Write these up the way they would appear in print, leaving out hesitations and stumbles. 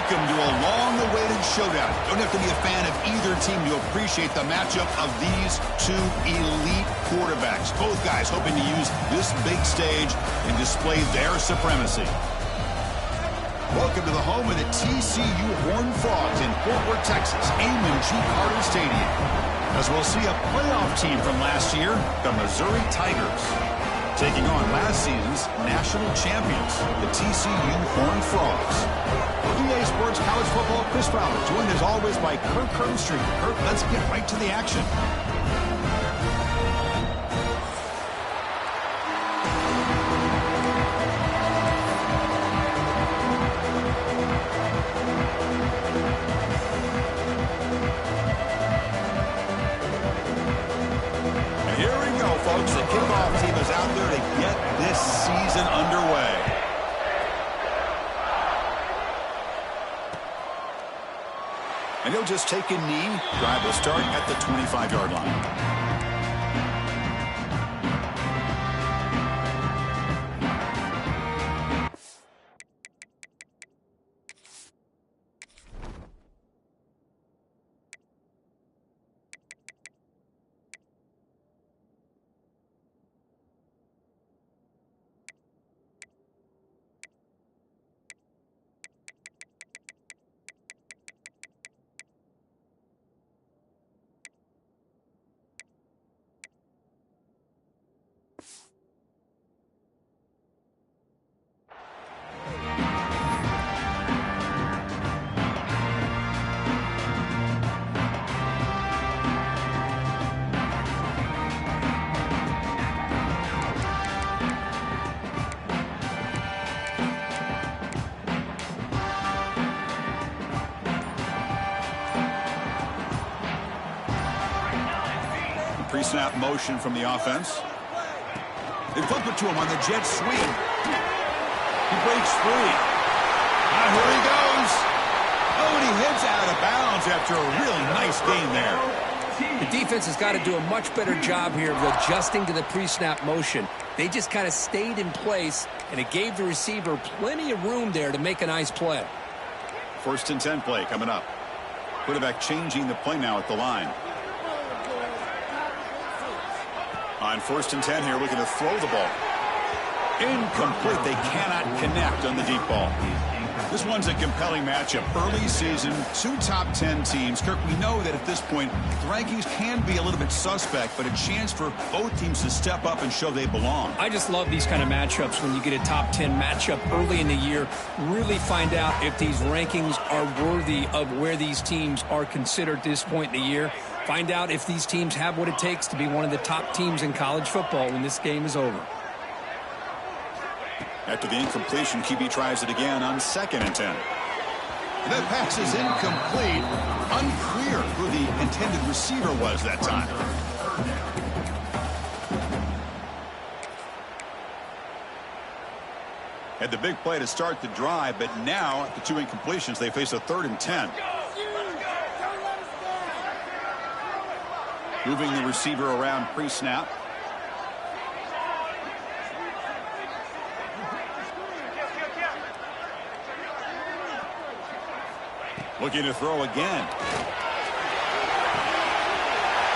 Welcome to a long-awaited showdown. Don't have to be a fan of either team to appreciate the matchup of these two elite quarterbacks. Both guys hoping to use this big stage and display their supremacy. Welcome to the home of the TCU Horned Frogs in Fort Worth, Texas, Amon G. Carter Stadium. As we'll see a playoff team from last year, the Missouri Tigers, taking on last season's national champions, the TCU Horned Frogs. EA Sports College Football Chris Fowler, joined as always by Kirk Herbstreit. Kirk, let's get right to the action. And here we go, folks. The kickoff team is out there to get this season underway. And he'll just take a knee. Drive will start at the 25-yard line. Pre-snap motion from the offense. They flip it to him on the jet sweep. He breaks free. Here he goes. Oh, and he heads out of bounds after a really nice gain there. The defense has got to do a much better job here of adjusting to the pre-snap motion. They just kind of stayed in place, and it gave the receiver plenty of room there to make a nice play. 1st and 10 play coming up. Quarterback changing the play now at the line. On 1st and 10 here, looking to throw the ball. Incomplete. They cannot connect on the deep ball. This one's a compelling matchup. Early season, 2 top 10 teams. Kirk, we know that at this point, the rankings can be a little bit suspect, but a chance for both teams to step up and show they belong. I just love these kind of matchups when you get a top 10 matchup early in the year. Really find out if these rankings are worthy of where these teams are considered at this point in the year. Find out if these teams have what it takes to be one of the top teams in college football when this game is over. After the incompletion, QB tries it again on 2nd and 10. That pass is incomplete. Unclear who the intended receiver was that time. Had the big play to start the drive, but now, after 2 incompletions, they face a 3rd and 10. Moving the receiver around pre-snap. Looking to throw again.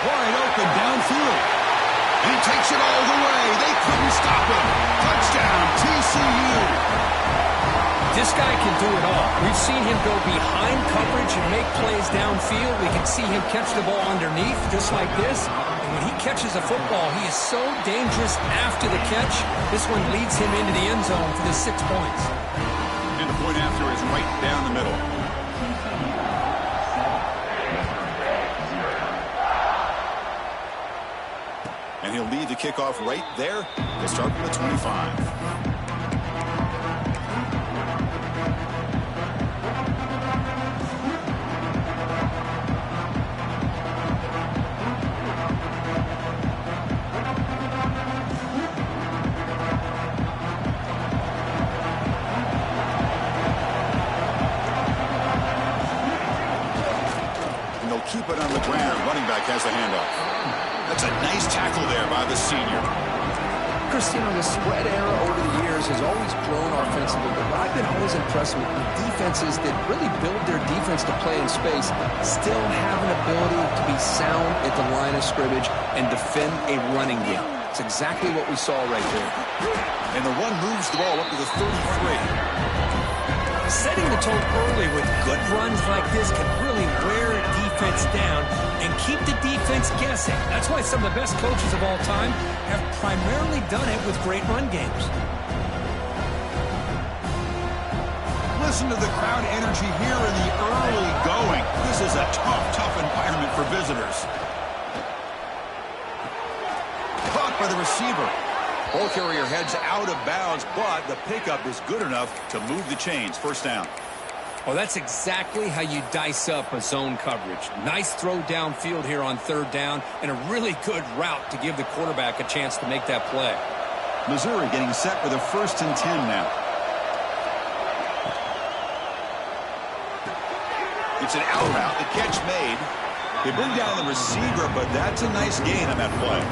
Wide open downfield. And he takes it all the way. They couldn't stop him. Touchdown, TCU. This guy can do it all. We've seen him go behind coverage and make plays downfield. We can see him catch the ball underneath just like this. And when he catches a football, he is so dangerous after the catch. This one leads him into the end zone for the 6 points. And the point after is right down the middle. And he'll lead the kickoff right there. They'll start from the 25. Keep it on the ground. Running back has the handoff. That's a nice tackle there by the senior. Christine, the spread era over the years has always grown offensively, but what I've been always impressed with defenses that really build their defense to play in space still have an ability to be sound at the line of scrimmage and defend a running game. It's exactly what we saw right there. And the run moves the ball up to the 33. Setting the tone early with good runs like this can really wear a defense down and keep the defense guessing. That's why some of the best coaches of all time have primarily done it with great run games. Listen to the crowd energy here in the early going. This is a tough environment for visitors. Caught by the receiver. Ball carrier heads out of bounds, but the pickup is good enough to move the chains. First down. Well, that's exactly how you dice up a zone coverage. Nice throw downfield here on third down, and a really good route to give the quarterback a chance to make that play. Missouri getting set for the 1st and 10 now. It's an out route. The catch made. They bring down the receiver, but that's a nice gain on that play.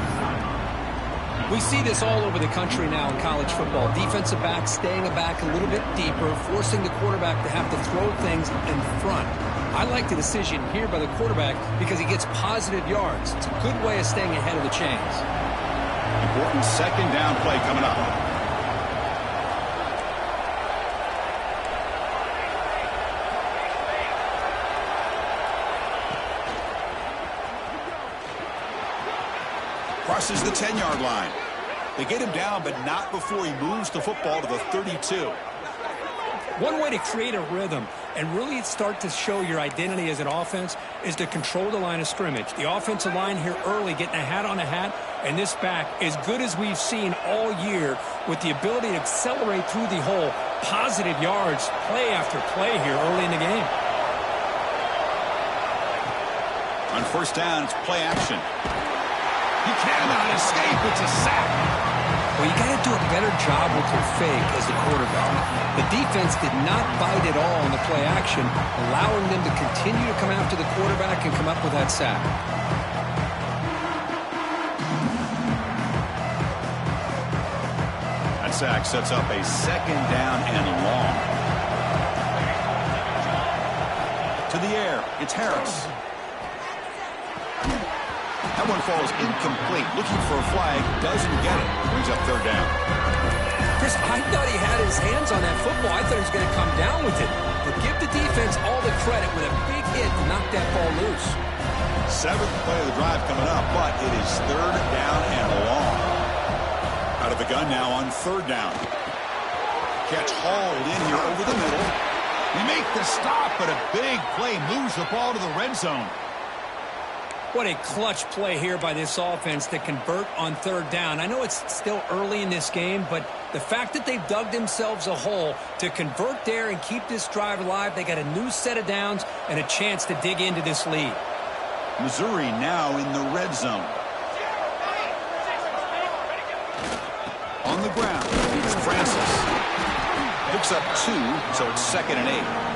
We see this all over the country now in college football. Defensive backs staying back a little bit deeper, forcing the quarterback to have to throw things in front. I like the decision here by the quarterback because he gets positive yards. It's a good way of staying ahead of the chains. Important second down play coming up. Crosses the 10-yard line. They get him down, but not before he moves the football to the 32. One way to create a rhythm and really start to show your identity as an offense is to control the line of scrimmage. The offensive line here early getting a hat on a hat, and this back as good as we've seen all year with the ability to accelerate through the hole. Positive yards, play after play here early in the game. On first down, it's play action. He cannot escape. It's a sack. Well, you got to do a better job with your fake as the quarterback. The defense did not bite at all in the play action, allowing them to continue to come after the quarterback and come up with that sack. That sack sets up a second down and long. To the air, it's Harris. That one falls incomplete. Looking for a flag, doesn't get it. Brings up third down. Chris, I thought he had his hands on that football. I thought he was going to come down with it. But give the defense all the credit with a big hit to knock that ball loose. 7th play of the drive coming up, but it is third down and long. Out of the gun now on third down. Catch hauled in here over the middle. They make the stop, but a big play moves the ball to the red zone. What a clutch play here by this offense to convert on third down. I know it's still early in this game, but the fact that they've dug themselves a hole to convert there and keep this drive alive, they got a new set of downs and a chance to dig into this lead. Missouri now in the red zone. On the ground, it's Francis. Picks up 2, so it's 2nd and 8.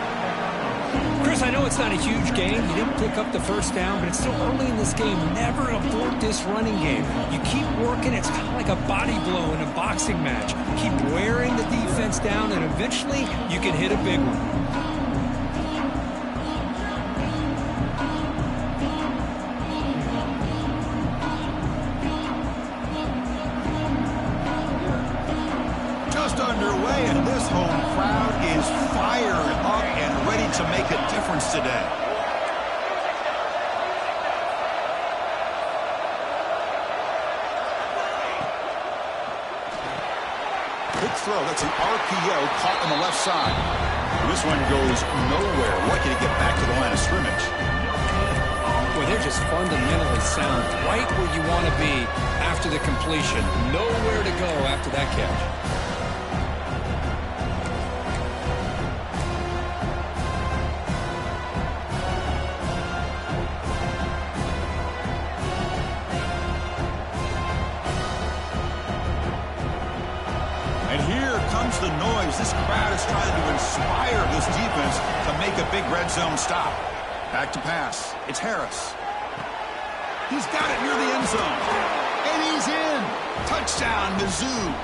Chris, I know it's not a huge game. You didn't pick up the first down, but it's still early in this game. Never abort this running game. You keep working. It's kind of like a body blow in a boxing match. Keep wearing the defense down, and eventually you can hit a big one. Underway, and this home crowd is fired up and ready to make a difference today. Big throw. That's an RPO caught on the left side. And this one goes nowhere. Lucky to get back to the line of scrimmage. Boy, they're just fundamentally sound right where you want to be after the completion. Nowhere to go after that catch. The noise. This crowd is trying to inspire this defense to make a big red zone stop. Back to pass. It's Harris. He's got it near the end zone. And he's in. Touchdown, Mizzou.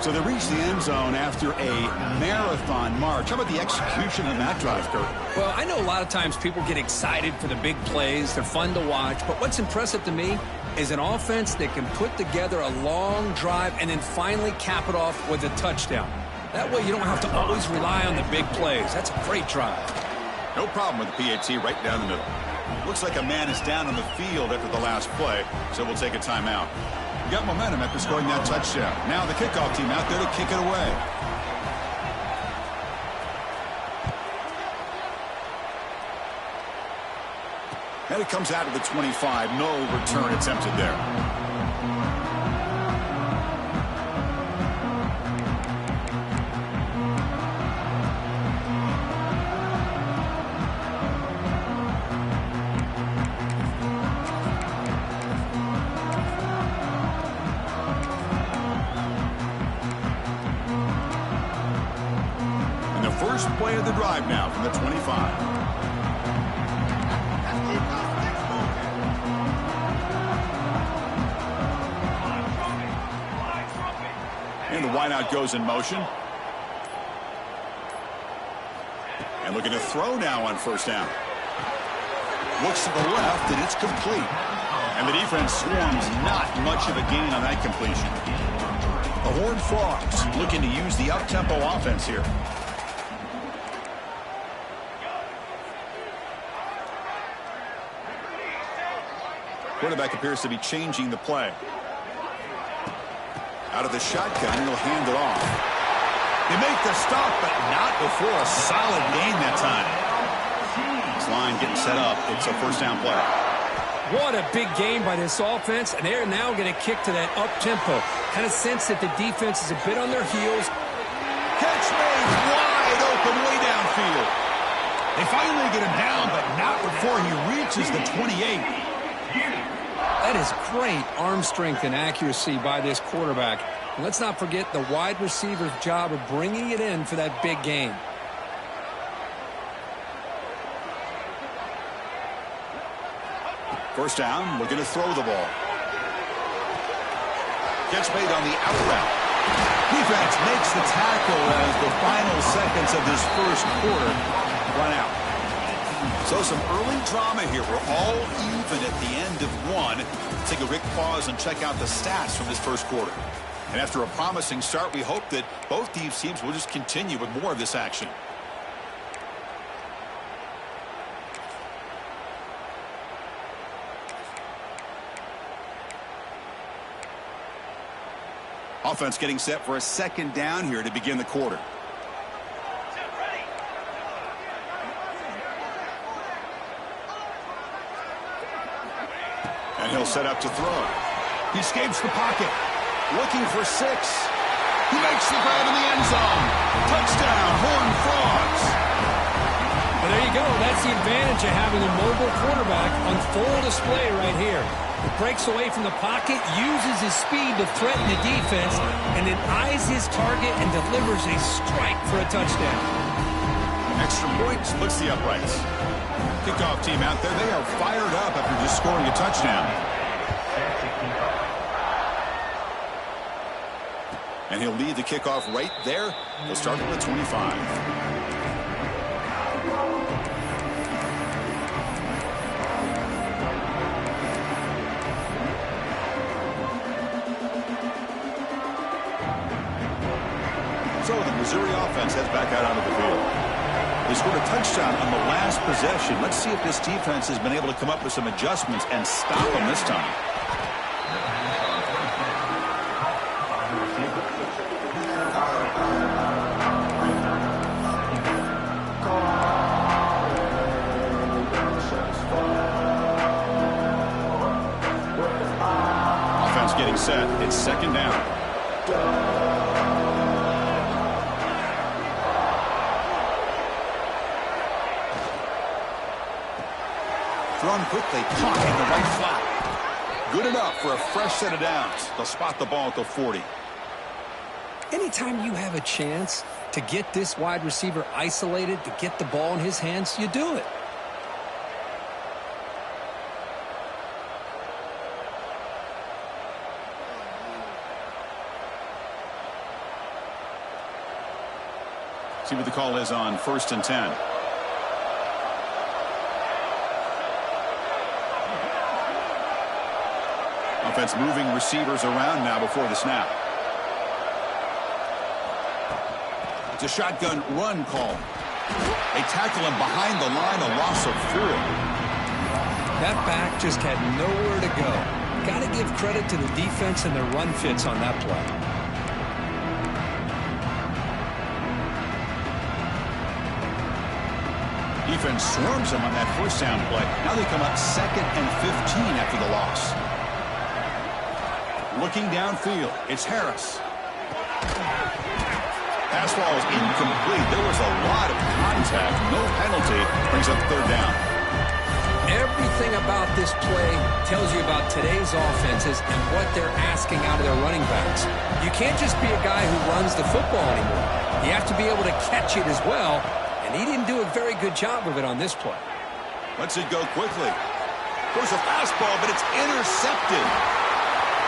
So they reach the end zone after a marathon march. How about the execution on that drive, Kurt? Well, I know a lot of times people get excited for the big plays. They're fun to watch. But what's impressive to me is an offense that can put together a long drive and then finally cap it off with a touchdown. That way you don't have to always rely on the big plays. That's a great drive. No problem with the PAT right down the middle. Looks like a man is down on the field after the last play, so we'll take a timeout. Got momentum after scoring that touchdown. Now the kickoff team out there to kick it away. And it comes out of the 25. No return attempted there. First play of the drive now from the 25. And the wideout goes in motion. And looking to throw now on first down. Looks to the left, and it's complete. And the defense swarms not much of a gain on that completion. The Horned Frogs looking to use the up-tempo offense here. Quarterback appears to be changing the play. Out of the shotgun, he'll hand it off. They make the stop, but not before a solid gain that time. This line getting set up. It's a first down play. What a big game by this offense, and they're now going to kick to that up-tempo. Kind of sense that the defense is a bit on their heels. Catch made wide open way downfield. They finally get him down, but not before he reaches the 28. That is great arm strength and accuracy by this quarterback. And let's not forget the wide receiver's job of bringing it in for that big game. First down, we're going to throw the ball. Gets made on the out route. Defense makes the tackle as the final seconds of this first quarter run out. So some early drama here. We're all even at the end of one. Take a quick pause and check out the stats from this first quarter. And after a promising start, we hope that both these teams will just continue with more of this action. Offense getting set for a second down here to begin the quarter. And he'll set up to throw. He escapes the pocket. Looking for 6. He makes the grab in the end zone. Touchdown, Horned Frogs. Well, there you go. That's the advantage of having a mobile quarterback on full display right here. He breaks away from the pocket, uses his speed to threaten the defense, and then eyes his target and delivers a strike for a touchdown. Extra point splits the uprights. Kickoff team out there, they are fired up after just scoring a touchdown. And he'll lead the kickoff right there. He'll start with the 25. So the Missouri offense heads back out onto the field. They scored a touchdown on the last possession. Let's see if this defense has been able to come up with some adjustments and stop them this time. Offense getting set. It's second down. Thrown quickly, caught in the right flat. Good enough for a fresh set of downs. They'll spot the ball at the 40. Anytime you have a chance to get this wide receiver isolated, to get the ball in his hands, you do it. See what the call is on 1st and 10. Offense moving receivers around now before the snap. It's a shotgun run call. They tackle him behind the line, a loss of 4. That back just had nowhere to go. Got to give credit to the defense and their run fits on that play. Defense swarms him on that first down play. Now they come up 2nd and 15 after the loss. Looking downfield, it's Harris. Pass ball is incomplete. There was a lot of contact. No penalty. Brings up 3rd down. Everything about this play tells you about today's offenses and what they're asking out of their running backs. You can't just be a guy who runs the football anymore. You have to be able to catch it as well, and he didn't do a very good job of it on this play. Lets it go quickly. Goes a fastball, but it's intercepted.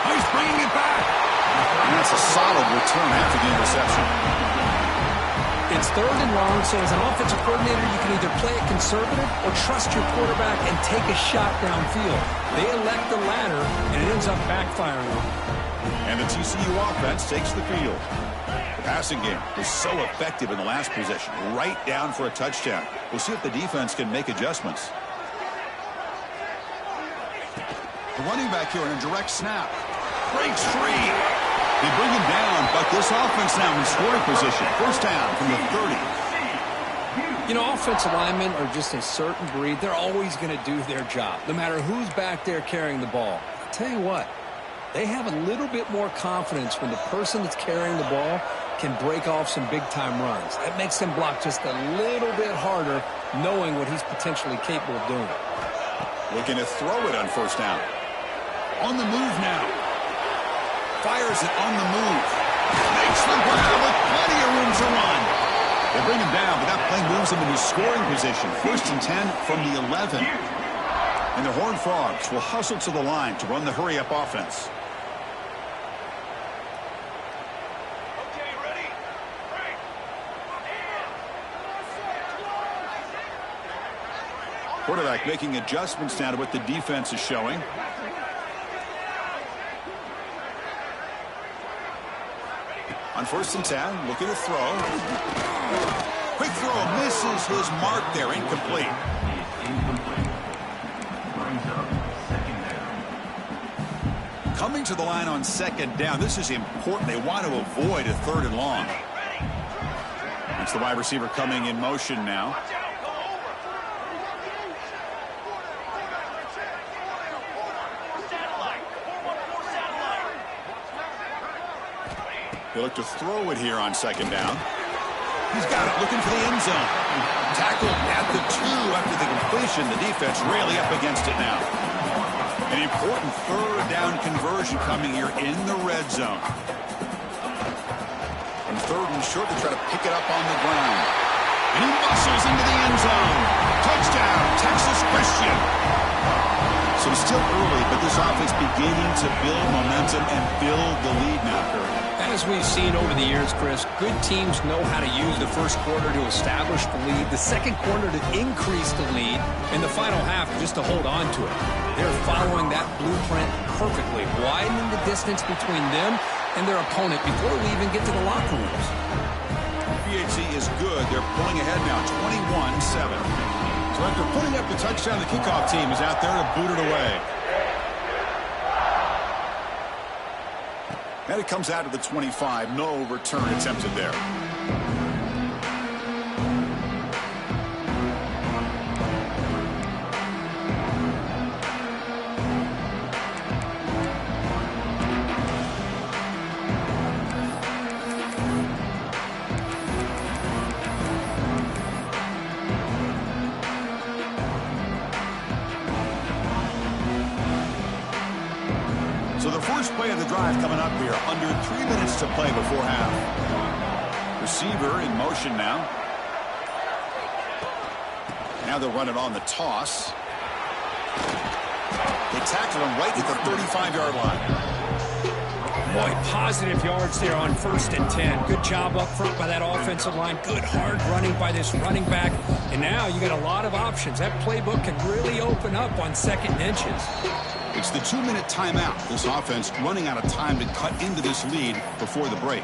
He's bringing it back. And that's a solid return after the interception. It's 3rd and long, so as an offensive coordinator, you can either play it conservative or trust your quarterback and take a shot downfield. They elect the latter, and it ends up backfiring on them. And the TCU offense takes the field. The passing game was so effective in the last possession, right down for a touchdown. We'll see if the defense can make adjustments. The running back here in a direct snap. Breaks free. They bring him down, but this offense now in scoring position. 1st down from the 30. You know, offensive linemen are just a certain breed. They're always going to do their job, no matter who's back there carrying the ball. I'll tell you what, they have a little bit more confidence when the person that's carrying the ball can break off some big-time runs. That makes them block just a little bit harder, knowing what he's potentially capable of doing. Looking to throw it on 1st down. On the move now. Fires it on the move. Makes the grab with plenty of room to run. They bring him down, but that play moves him into scoring position. 1st and 10 from the 11. And the Horned Frogs will hustle to the line to run the hurry-up offense. Okay, ready? Quarterback making adjustments now to what the defense is showing. On 1st and 10, looking to throw. Quick throw, misses his mark there, incomplete. Coming to the line on 2nd down, this is important. They want to avoid a 3rd and long. It's the wide receiver coming in motion now. They look to throw it here on 2nd down. He's got it, looking for the end zone. Tackled at the 2 after the completion. The defense really up against it now. An important 3rd down conversion coming here in the red zone. From 3rd and short, they try to pick it up on the ground. And he muscles into the end zone. Touchdown, Texas Christian. So it's still early, but this offense beginning to build momentum and build the lead now, Curry. As we've seen over the years, Chris, good teams know how to use the first quarter to establish the lead, the second quarter to increase the lead, and the final half just to hold on to it. They're following that blueprint perfectly, widening the distance between them and their opponent before we even get to the locker rooms. PHC is good. They're pulling ahead now, 21-7. So after putting up the touchdown, the kickoff team is out there to boot it away. And it comes out of the 25. No return attempted there. So the first play of the drive coming up here. Under 3 minutes to play before half. Receiver in motion now. Now they'll run it on the toss. They tackle him right at the 35-yard line. Boy, positive yards there on 1st and 10. Good job up front by that offensive line. Good hard running by this running back. And now you got a lot of options. That playbook can really open up on 2nd and inches. It's the 2-minute timeout. This offense running out of time to cut into this lead before the break.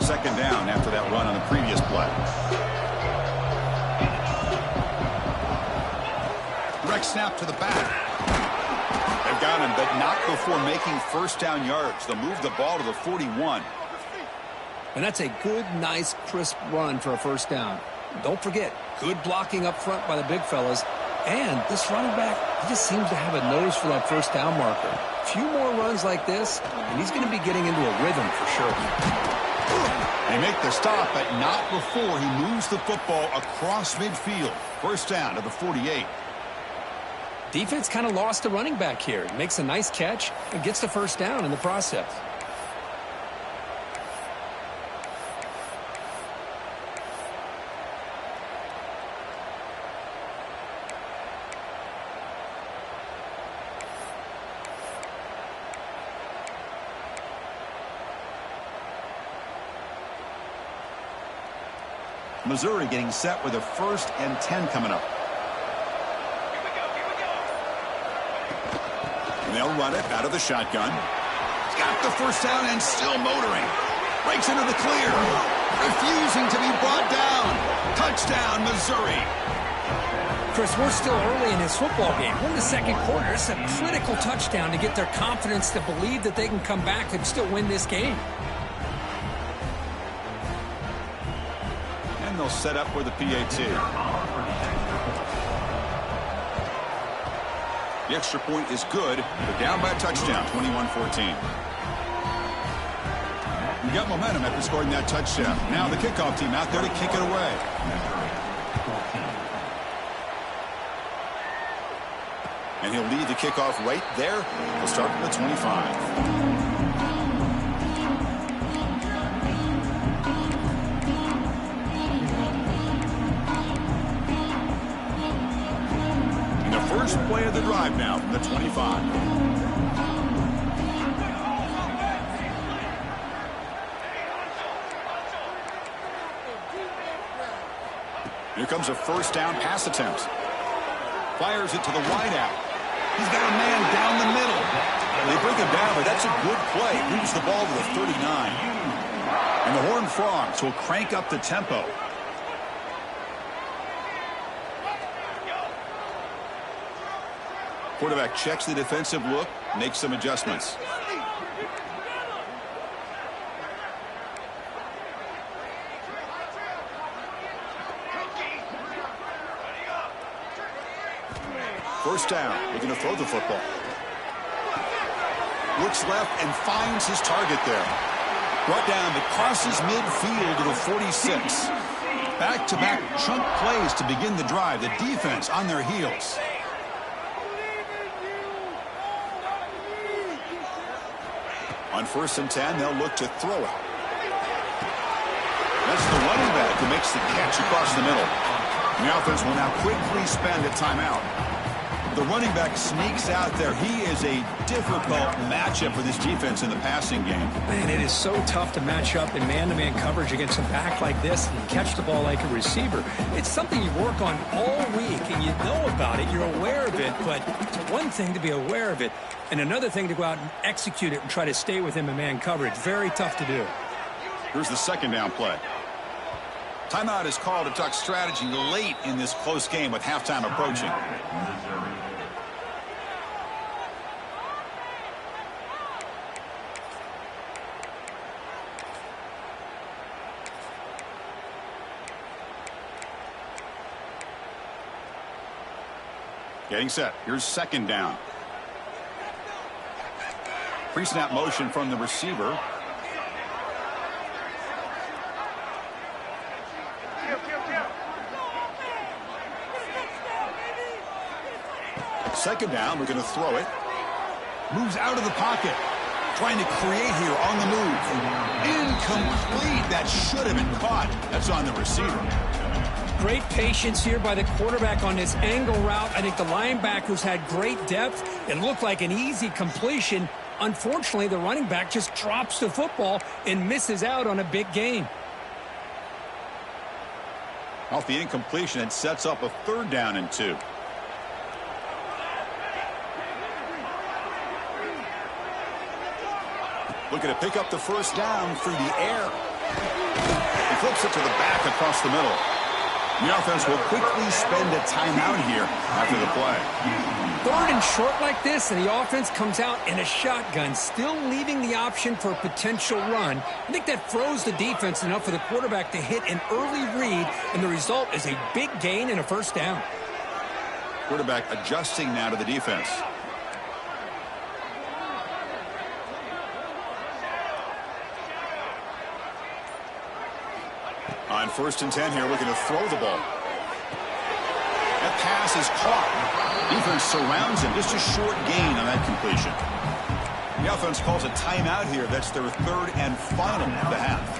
Second down after that run on the previous play. Direct snap to the back. They've got him, but not before making 1st down yards. They'll move the ball to the 41. And that's a good, nice, crisp run for a 1st down. Don't forget, good blocking up front by the big fellas. And this running back, he just seems to have a nose for that 1st down marker. A few more runs like this, and he's going to be getting into a rhythm for sure. They make the stop, but not before he moves the football across midfield. 1st down to the 48. Defense kind of lost the running back here. Makes a nice catch and gets the 1st down in the process. Missouri getting set with a 1st and 10 coming up. And they'll run it out of the shotgun. He's got the 1st down and still motoring. Breaks into the clear. Refusing to be brought down. Touchdown, Missouri. Chris, we're still early in this football game. We're in the 2nd quarter. It's a critical touchdown to get their confidence to believe that they can come back and still win this game. And they'll set up for the PAT. The extra point is good. They're down by a touchdown, 21-14. We got momentum after scoring that touchdown. Now the kickoff team out there to kick it away. And he'll lead the kickoff right there. He'll start from the 25. First play of the drive now from the 25. Here comes a 1st down pass attempt. Fires it to the wideout. He's got a man down the middle. They bring him down, but that's a good play. Moves the ball to the 39. And the Horned Frogs will crank up the tempo. Quarterback checks the defensive look, makes some adjustments. First down, looking to throw the football. Looks left and finds his target there. Brought down, but crosses midfield to the 46. Back-to-back chunk plays to begin the drive. The defense on their heels. On 1st and 10, they'll look to throw it. That's the running back who makes the catch across the middle. The offense will now quickly spend a timeout. The running back sneaks out there. He is a difficult matchup for this defense in the passing game. Man, it is so tough to match up in man-to-man coverage against a back like this and catch the ball like a receiver. It's something you work on all week, and you know about it. You're aware of it, but it's one thing to be aware of it, and another thing to go out and execute it and try to stay with him in man coverage. Very tough to do. Here's the 2nd down play. Timeout is called to talk strategy late in this close game with halftime approaching. Getting set. Here's 2nd down. Pre-snap motion from the receiver. Second down, we're going to throw it. Moves out of the pocket. Trying to create here on the move. Incomplete. That should have been caught. That's on the receiver. Great patience here by the quarterback on this angle route. I think the linebackers had great depth. It looked like an easy completion. Unfortunately, the running back just drops the football and misses out on a big gain. Off the incompletion, it sets up a 3rd down and 2. Looking to pick up the 1st down through the air. He flips it to the back across the middle. The offense will quickly spend a timeout here after the play. 3rd and short like this, and the offense comes out in a shotgun, still leaving the option for a potential run. I think that froze the defense enough for the quarterback to hit an early read, and the result is a big gain and a 1st down. Quarterback adjusting now to the defense. On 1st and 10 here, looking to throw the ball. That pass is caught. Defense surrounds him. Just a short gain on that completion. The offense calls a timeout here. That's their 3rd and final of the half.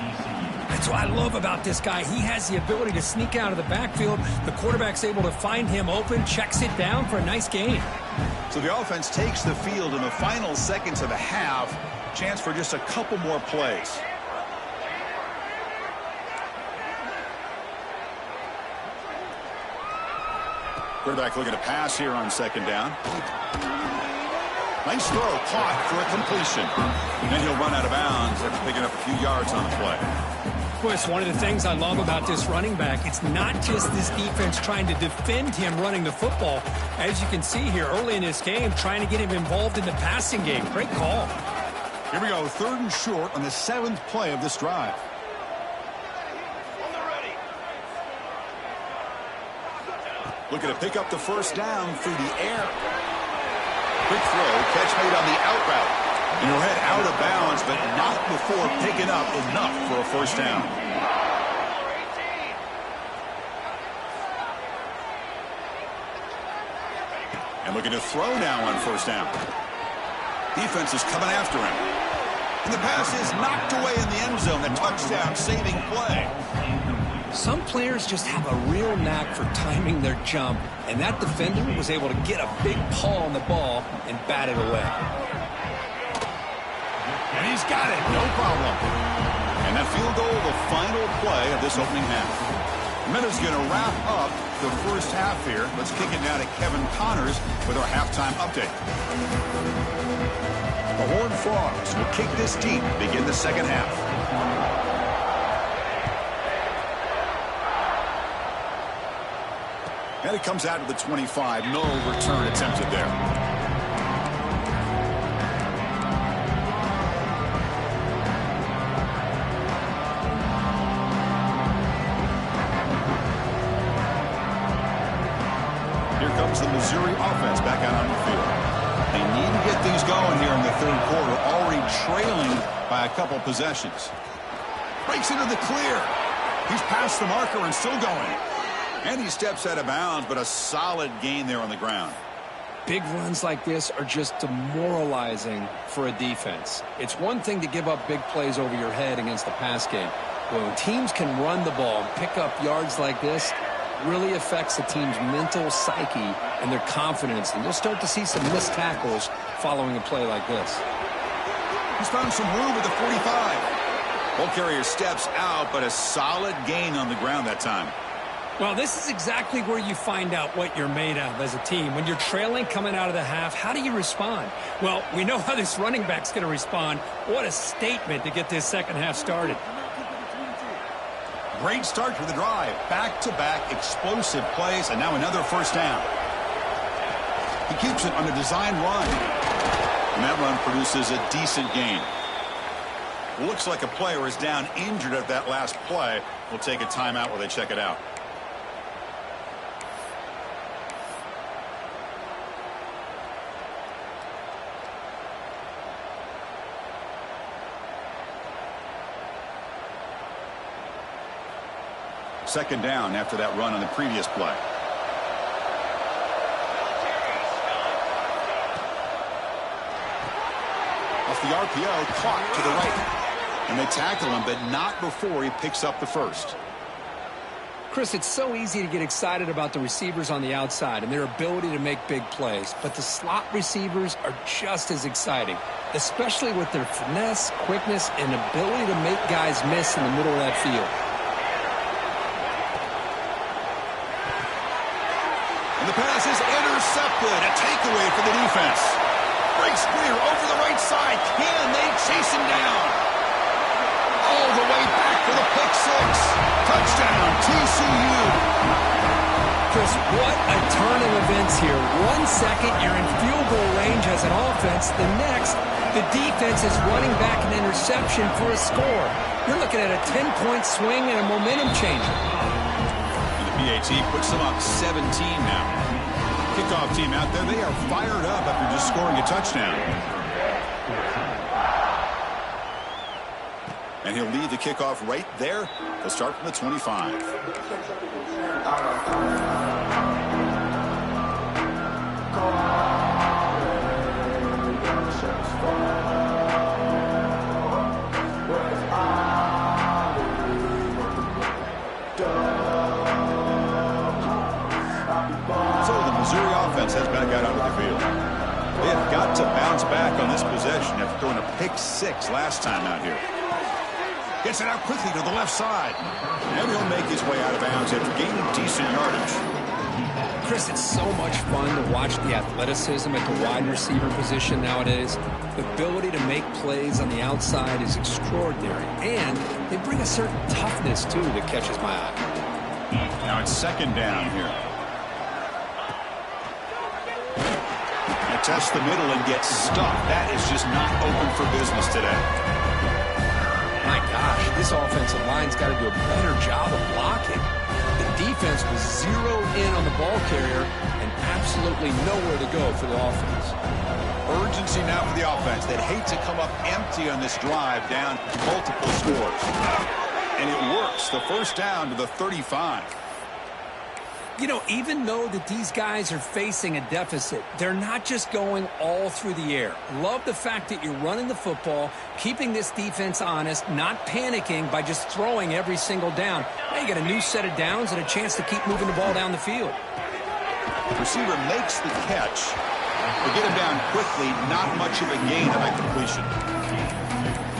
That's what I love about this guy. He has the ability to sneak out of the backfield. The quarterback's able to find him open, checks it down for a nice gain. So the offense takes the field in the final seconds of the half. Chance for just a couple more plays. Quarterback looking to pass here on 2nd down. Nice throw, caught for a completion. And then he'll run out of bounds after picking up a few yards on the play. Boy, it's one of the things I love about this running back. It's not just this defense trying to defend him running the football. As you can see here early in this game, trying to get him involved in the passing game. Great call. Here we go, 3rd and short on the 7th play of this drive. Looking to pick up the 1st down through the air. Quick throw, catch made on the out route. And he'll head out of bounds, but not before picking up enough for a 1st down. And looking to throw now on 1st down. Defense is coming after him. And the pass is knocked away in the end zone. A touchdown saving play. Some players just have a real knack for timing their jump, and that defender was able to get a big paw on the ball and bat it away. And he's got it, no problem. And that field goal, the final play of this opening half. Minutes going to wrap up the 1st half here. Let's kick it now to Kevin Connors with our halftime update. The Horned Frogs will kick this deep and begin the 2nd half. And it comes out to the 25. No return attempted there. Here comes the Missouri offense back out on the field. They need to get things going here in the 3rd quarter, already trailing by a couple possessions. Breaks into the clear. He's past the marker and still going. And he steps out of bounds, but a solid gain there on the ground. Big runs like this are just demoralizing for a defense. It's one thing to give up big plays over your head against the pass game. But when teams can run the ball and pick up yards like this, it really affects the team's mental psyche and their confidence. And you'll start to see some missed tackles following a play like this. He's found some room at the 45. Ball carrier steps out, but a solid gain on the ground that time. Well, this is exactly where you find out what you're made of as a team. When you're trailing coming out of the half, how do you respond? Well, we know how this running back's going to respond. What a statement to get this 2nd half started. Great start to the drive. Back-to-back explosive plays, and now another 1st down. He keeps it on a design run. And that run produces a decent gain. Looks like a player is down injured at that last play. We'll take a timeout while they check it out. Second down after that run on the previous play. Off the RPO, caught to the right. And they tackle him, but not before he picks up the 1st. Chris, it's so easy to get excited about the receivers on the outside and their ability to make big plays, but the slot receivers are just as exciting, especially with their finesse, quickness, and ability to make guys miss in the middle of that field. And the pass is intercepted. A takeaway for the defense. Breaks clear over the right side. Can they chase him down? All the way back for the pick six. Touchdown, TCU. Chris, what a turn of events here. 1 second, you're in field goal range as an offense. The next, the defense is running back an interception for a score. You're looking at a 10-point swing and a momentum changer. And the PAT puts them up 17 now. Kickoff team out there, they are fired up after just scoring a touchdown. And he'll lead the kickoff right there. They'll start from the 25. So the Missouri offense has back out onto the field. They have got to bounce back on this possession after throwing a pick six last time out here. Gets it out quickly to the left side. And he'll make his way out of bounds after gaining decent yardage. Chris, it's so much fun to watch the athleticism at the wide receiver position nowadays. The ability to make plays on the outside is extraordinary. And they bring a certain toughness, too, that catches my eye. Now it's second down here. They test the middle and get stuck. That is just not open for business today. My gosh, this offensive line's got to do a better job of blocking. The defense was zeroed in on the ball carrier and absolutely nowhere to go for the offense. Urgency now for the offense. They'd hate to come up empty on this drive down multiple scores. And it works. The first down to the 35. You know, even though that these guys are facing a deficit, they're not just going all through the air. Love the fact that you're running the football, keeping this defense honest, not panicking by just throwing every single down. Now you got a new set of downs and a chance to keep moving the ball down the field. The receiver makes the catch. They get him down quickly, not much of a gain on that completion.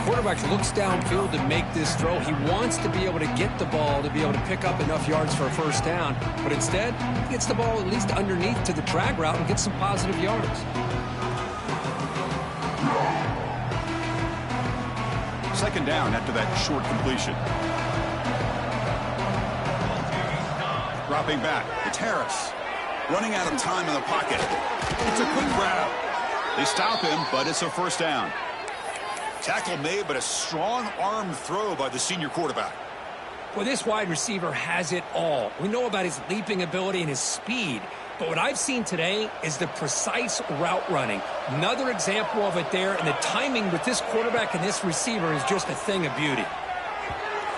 Quarterback looks downfield to make this throw. He wants to be able to get the ball to be able to pick up enough yards for a first down, but instead he gets the ball at least underneath to the drag route and gets some positive yards. Second down after that short completion. Dropping back, it's Harris. Running out of time in the pocket. It's a quick grab. They stop him, but it's a first down. Tackle made, but a strong arm throw by the senior quarterback. Well, this wide receiver has it all. We know about his leaping ability and his speed, but what I've seen today is the precise route running. Another example of it there, and the timing with this quarterback and this receiver is just a thing of beauty.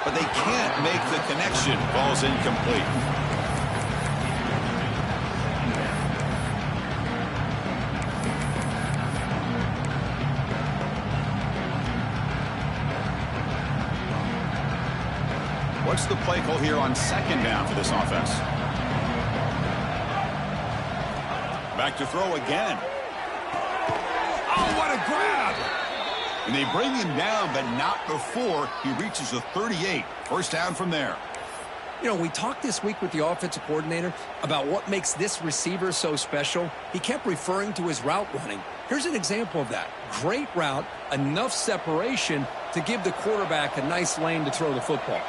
But they can't make the connection. Ball's incomplete. What's the play call here on second down for this offense? Back to throw again. Oh, what a grab! And they bring him down, but not before he reaches the 38. First down from there. You know, we talked this week with the offensive coordinator about what makes this receiver so special. He kept referring to his route running. Here's an example of that. Great route, enough separation to give the quarterback a nice lane to throw the football.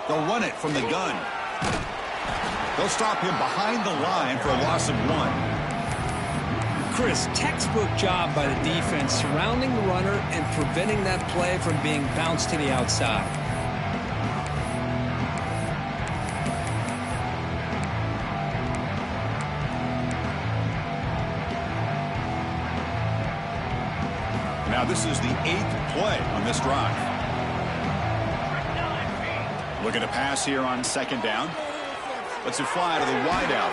They'll run it from the gun. They'll stop him behind the line for a loss of 1. Chris, textbook job by the defense surrounding the runner and preventing that play from being bounced to the outside. Now this is the 8th play on this drive. Looking to pass here on second down. Lets it fly to the wideout.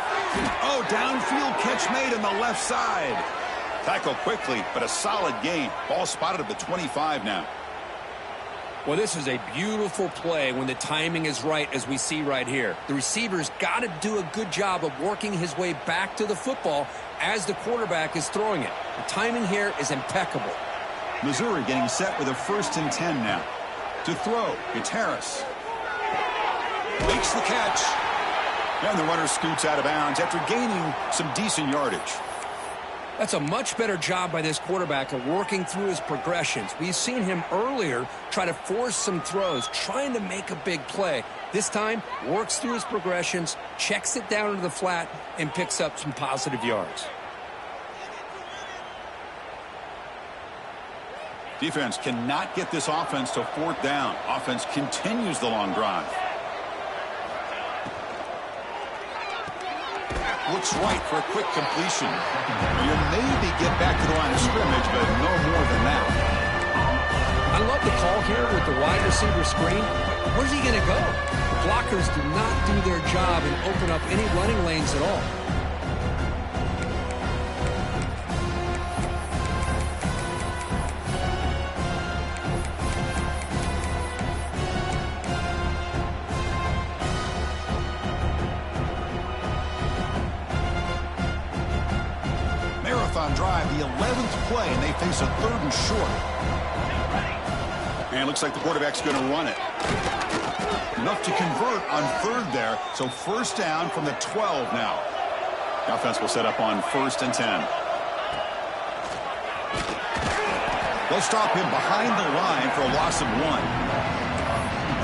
Oh, downfield catch made on the left side. Tackle quickly, but a solid gain. Ball spotted at the 25 now. Well, this is a beautiful play when the timing is right, as we see right here. The receiver's got to do a good job of working his way back to the football as the quarterback is throwing it. The timing here is impeccable. Missouri getting set with a 1st and 10 now. To throw, it's Harris. Makes the catch. And the runner scoots out of bounds after gaining some decent yardage. That's a much better job by this quarterback of working through his progressions. We've seen him earlier try to force some throws, trying to make a big play. This time, works through his progressions, checks it down into the flat, and picks up some positive yards. Defense cannot get this offense to 4th down. Offense continues the long drive. Looks right for a quick completion. You maybe get back to the line of scrimmage, but no more than that. I love the call here with the wide receiver screen. Where's he going to go? The blockers do not do their job and open up any running lanes at all. Drive, the 11th play, and they face a 3rd and short. And it looks like the quarterback's going to run it. Enough to convert on 3rd there, so 1st down from the 12 now. The offense will set up on 1st and 10. They'll stop him behind the line for a loss of 1.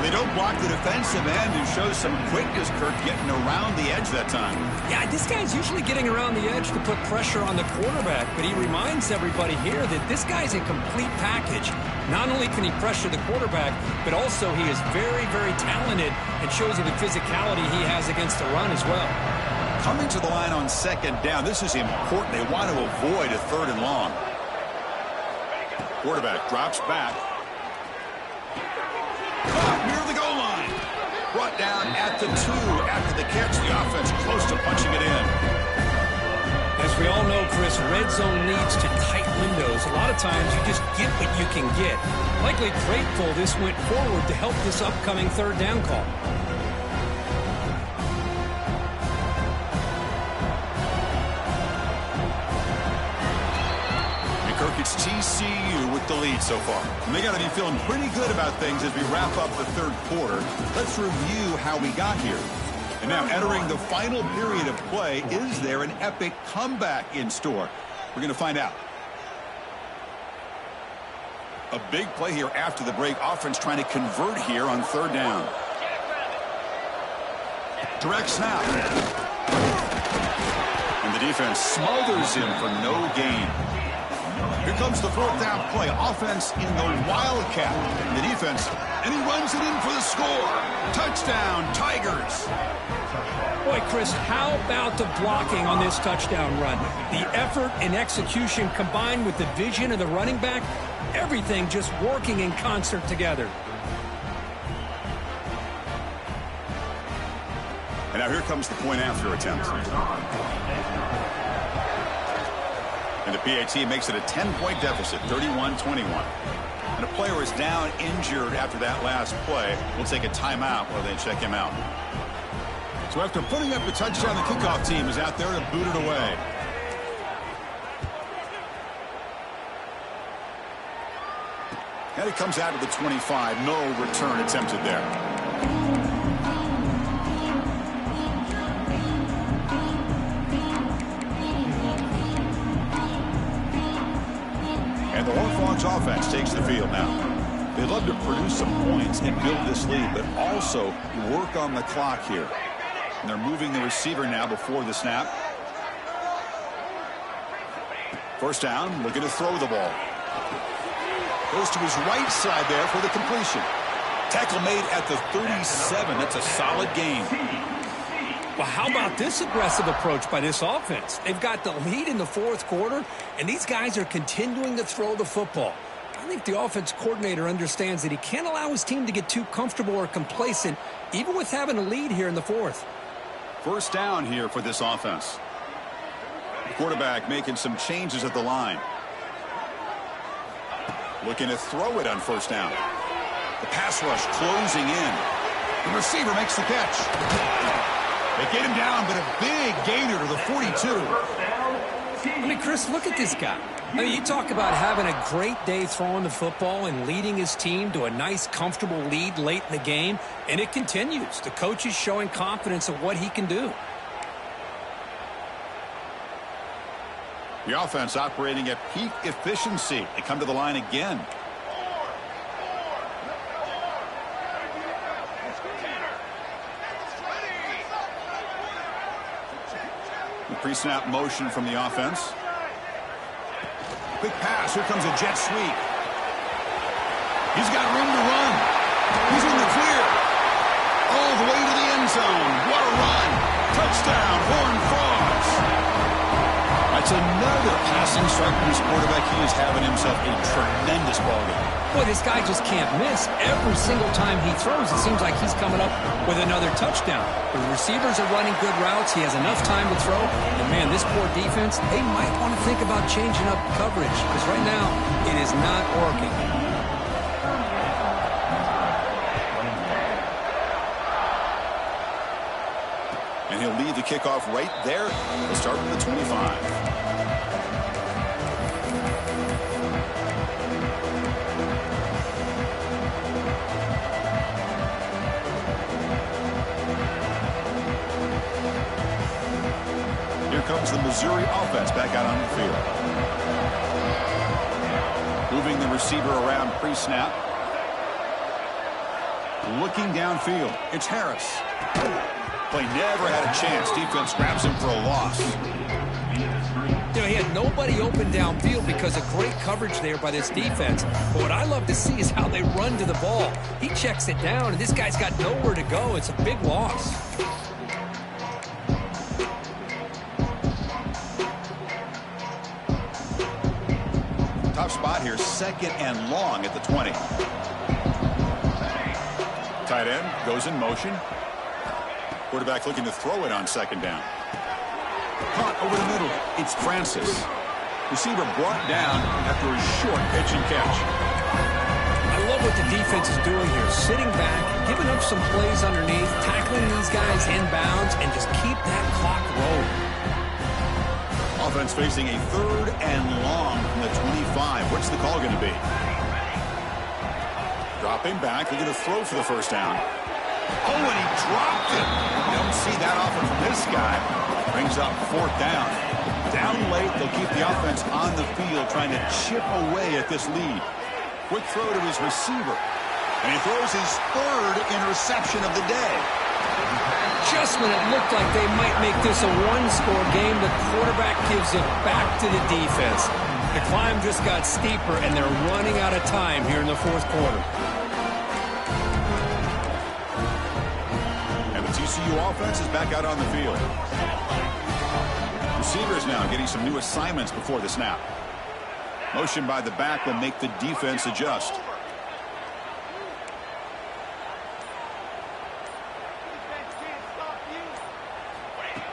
They don't block the defensive end, who shows some quickness, Kirk, getting around the edge that time. Yeah, this guy's usually getting around the edge to put pressure on the quarterback, but he reminds everybody here that this guy's a complete package. Not only can he pressure the quarterback, but also he is very, very talented and shows you the physicality he has against the run as well. Coming to the line on 2nd down, this is important. They want to avoid a 3rd and long. Quarterback drops back. Near the goal line. Brought down at the 2 after the catch. The offense close to punching it in. As we all know, Chris, red zone leads to tight windows. A lot of times you just get what you can get. Likely grateful this went forward to help this upcoming 3rd down call. It's TCU with the lead so far. And they got to be feeling pretty good about things as we wrap up the 3rd quarter. Let's review how we got here. And now entering the final period of play, is there an epic comeback in store? We're going to find out. A big play here after the break. Offense trying to convert here on 3rd down. Direct snap. And the defense smothers him for no gain. Here comes the 4th down play. Offense in the Wildcat. And the defense, and he runs it in for the score. Touchdown, Tigers. Boy, Chris, how about the blocking on this touchdown run? The effort and execution combined with the vision of the running back, everything just working in concert together. And now here comes the point after attempt. And the PAT makes it a 10-point deficit, 31-21. And a player is down injured after that last play. We'll take a timeout while they check him out. So after putting up the touchdown, the kickoff team is out there to boot it away. And it comes out of the 25. No return attempted there. And the Horned offense takes the field now. They'd love to produce some points and build this lead, but also work on the clock here. And they're moving the receiver now before the snap. 1st down, looking to throw the ball. Goes to his right side there for the completion. Tackle made at the 37. That's a solid gain. Well, how about this aggressive approach by this offense? They've got the lead in the 4th quarter, and these guys are continuing to throw the football. I think the offense coordinator understands that he can't allow his team to get too comfortable or complacent, even with having a lead here in the 4th. 1st down here for this offense. quarterback making some changes at the line. Looking to throw it on first down. The pass rush closing in. The receiver makes the catch. They get him down, but a big gainer to the 42. I mean, Chris, look at this guy. I mean, you talk about having a great day throwing the football and leading his team to a nice, comfortable lead late in the game, and it continues. The coach is showing confidence of what he can do. The offense operating at peak efficiency. They come to the line again. The pre-snap motion from the offense. Quick pass. Here comes a jet sweep. He's got room to run. He's in the clear. All the way to the end zone. What a run. Touchdown, Horned Frogs. That's another passing strike from this quarterback. He is having himself a tremendous ballgame. Boy, this guy just can't miss. Every single time he throws, it seems like he's coming up with another touchdown. The receivers are running good routes. He has enough time to throw. And, man, this poor defense, they might want to think about changing up coverage because right now it is not working. And he'll lead the kickoff right there. We'll start with the 25. Here comes the Missouri offense back out on the field. Moving the receiver around pre-snap. Looking downfield. It's Harris. Play never had a chance. Defense grabs him for a loss. You know, he had nobody open downfield because of great coverage there by this defense. But what I love to see is how they run to the ball. He checks it down, and this guy's got nowhere to go. It's a big loss. Tough spot here, second and long at the 20. Tight end goes in motion. Quarterback looking to throw it on second down. Caught over the middle. It's Francis. Receiver brought down after a short pitch and catch. I love what the defense is doing here. Sitting back, giving up some plays underneath, tackling these guys inbounds, and just keep that clock rolling. Offense facing a third and long from the 25. What's the call going to be? Dropping back, looking to throw for the first down. Oh, and he dropped it. You don't see that often from this guy. Brings up fourth down. Down late, they'll keep the offense on the field trying to chip away at this lead. Quick throw to his receiver. And he throws his third interception of the day. Just when it looked like they might make this a one-score game, the quarterback gives it back to the defense. The climb just got steeper, and they're running out of time here in the fourth quarter. TCU offense is back out on the field. Receivers now getting some new assignments before the snap. Motion by the back will make the defense adjust.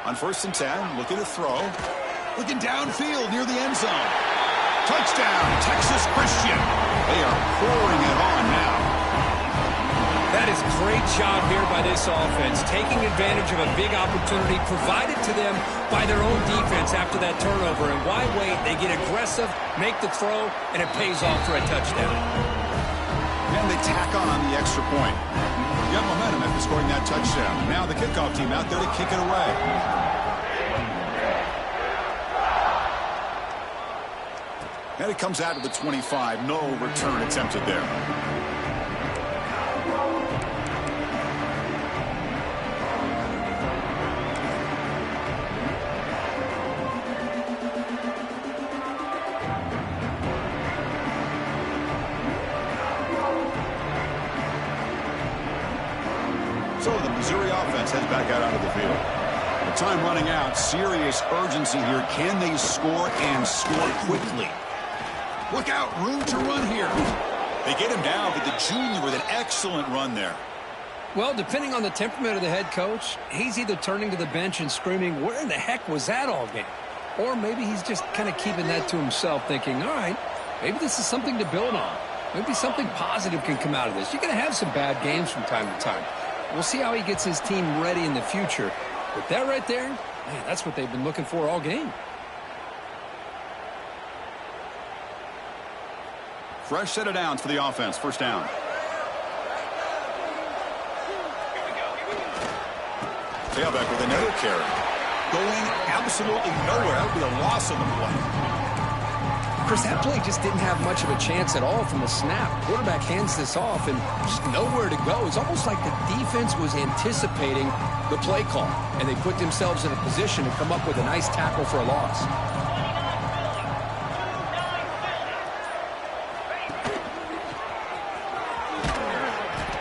On 1st and 10, looking to throw. Looking downfield near the end zone. Touchdown, Texas Christian. They are pouring it on now. That is a great job here by this offense, taking advantage of a big opportunity provided to them by their own defense after that turnover. And why wait? They get aggressive, make the throw, and it pays off for a touchdown. And they tack on the extra point. You got momentum after scoring that touchdown. Now the kickoff team out there to kick it away. And it comes out to the 25. No return attempted there. So the Missouri offense heads back out onto the field. The time running out. Serious urgency here. Can they score and score quickly? Look out. Room to run here. They get him down, but the junior with an excellent run there. Well, depending on the temperament of the head coach, he's either turning to the bench and screaming, where in the heck was that all game? Or maybe he's just kind of keeping that to himself, thinking, all right, maybe this is something to build on. Maybe something positive can come out of this. You're going to have some bad games from time to time. We'll see how he gets his team ready in the future. But that right there, man, that's what they've been looking for all game. Fresh set of downs for the offense. First down. Tailback with another carry. Going absolutely nowhere. That would be a loss on the play. Chris, that play just didn't have much of a chance at all from the snap. Quarterback hands this off and just nowhere to go. It's almost like the defense was anticipating the play call, and they put themselves in a position to come up with a nice tackle for a loss.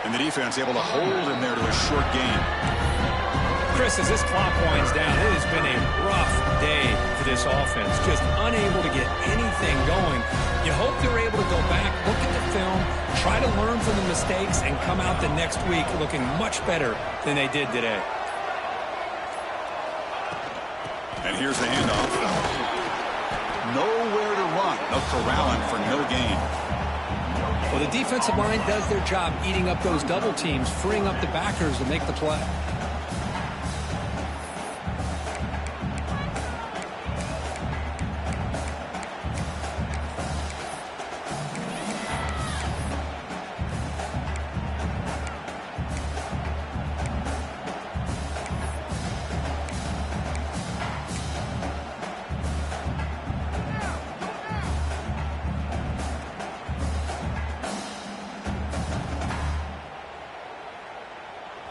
And the defense able to hold him there to a short gain. Chris, as this clock winds down, it has been a rough day for this offense. Just unable to get anything going. You hope they're able to go back, look at the film, try to learn from the mistakes, and come out the next week looking much better than they did today. And here's the handoff. Nowhere to run. No corralling for no gain. Well, the defensive line does their job eating up those double teams, freeing up the backers to make the play.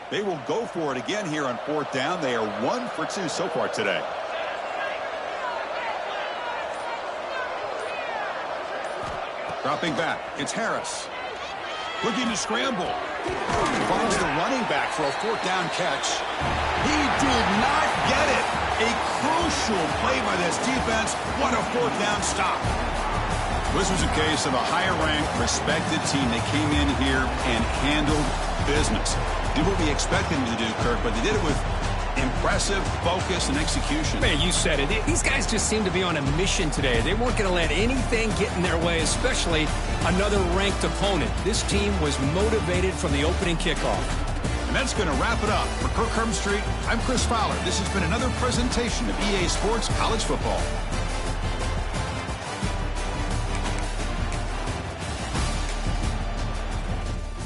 They will go for it again here on fourth down. They are 1 for 2 so far today. Dropping back. It's Harris. Looking to scramble. Finds the running back for a fourth down catch. He did not get it. A crucial play by this defense. What a fourth down stop. This was a case of a higher-ranked, respected team. They came in here and handled business. Did what we expected them to do, Kirk, but they did it with impressive focus and execution. Man, you said it. These guys just seem to be on a mission today. They weren't going to let anything get in their way, especially another ranked opponent. This team was motivated from the opening kickoff. And that's going to wrap it up. For Kirk Hermstreet, I'm Chris Fowler. This has been another presentation of EA Sports College Football.